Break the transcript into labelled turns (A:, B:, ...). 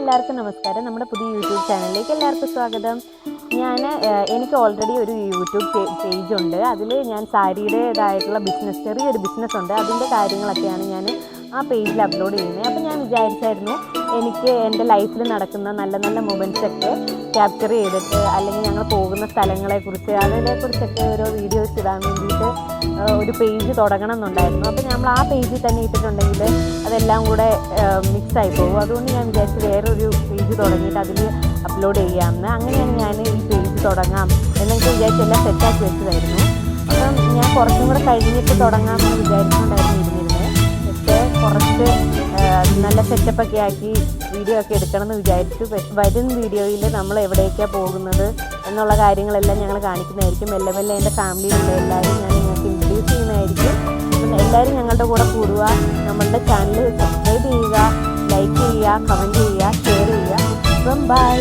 A: എല്ലാവർക്കും നമസ്കാരം. നമ്മുടെ പുതിയ യൂട്യൂബ് ചാനലിലേക്ക് എല്ലാവർക്കും സ്വാഗതം. എനിക്ക് ഓൾറെഡി ഒരു യൂട്യൂബ് പേജ് ഉണ്ട്. അതിൽ ഞാൻ സാരിയുടേതായിട്ടുള്ള ചെറിയൊരു ബിസിനസ് ഉണ്ട്. അതിൻ്റെ കാര്യങ്ങളൊക്കെയാണ് ഞാൻ ആ പേജിൽ അപ്ലോഡ് ചെയ്യുന്നത്. അപ്പോൾ ഞാൻ വിചാരിച്ചായിരുന്നു എനിക്ക് എൻ്റെ ലൈഫിൽ നടക്കുന്ന നല്ല നല്ല മൊമെൻറ്റ്സൊക്കെ ക്യാപ്ചർ ചെയ്തിട്ട്, അല്ലെങ്കിൽ ഞങ്ങൾ പോകുന്ന സ്ഥലങ്ങളെക്കുറിച്ച് അതിനെക്കുറിച്ചൊക്കെ ഓരോ വീഡിയോസ് ഇടാൻ വേണ്ടിയിട്ട് ഒരു പേജ് തുടങ്ങണം എന്നുണ്ടായിരുന്നു. അപ്പോൾ നമ്മൾ ആ പേജിൽ തന്നെ ഇട്ടിട്ടുണ്ടെങ്കിൽ അതെല്ലാം കൂടെ മിക്സായി പോകും. അതുകൊണ്ട് ഞാൻ വിചാരിച്ച് വേറൊരു പേജ് തുടങ്ങിയിട്ട് അതിൽ അപ്ലോഡ് ചെയ്യാമെന്ന്. അങ്ങനെയാണ് ഞാൻ ഈ പേജ് തുടങ്ങാം എന്നൊക്കെ വിചാരിച്ച് എല്ലാം സെറ്റാക്കി വെച്ചതായിരുന്നു. അപ്പം ഞാൻ കുറച്ചും കൂടെ കഴിഞ്ഞിട്ട് തുടങ്ങാമെന്ന് വിചാരിച്ചുകൊണ്ടായിരുന്നു ഇരുന്നിരുന്നത്. പക്ഷേ കുറച്ച് നല്ല സെറ്റപ്പൊക്കെ ആക്കി വീഡിയോ ഒക്കെ എടുക്കണമെന്ന് വിചാരിച്ചു. വരും വീഡിയോയിൽ നമ്മൾ എവിടേക്കാണ് പോകുന്നത് എന്നുള്ള കാര്യങ്ങളെല്ലാം ഞങ്ങൾ കാണിക്കുന്നതായിരിക്കും. മെല്ലെ മെല്ലെ എൻ്റെ ഫാമിലിയിലുള്ള എല്ലാവരും ഞാൻ നിങ്ങൾക്ക് ഇൻട്രൊഡ്യൂസ് ചെയ്യുന്നതായിരിക്കും. അപ്പം എല്ലാവരും ഞങ്ങളുടെ കൂടെ കൂടുക. നമ്മളുടെ ചാനൽ സബ്സ്ക്രൈബ് ചെയ്യുക, ലൈക്ക് ചെയ്യുക, കമൻറ്റ് ചെയ്യുക, ഷെയർ ചെയ്യുക. അപ്പം ബൈ.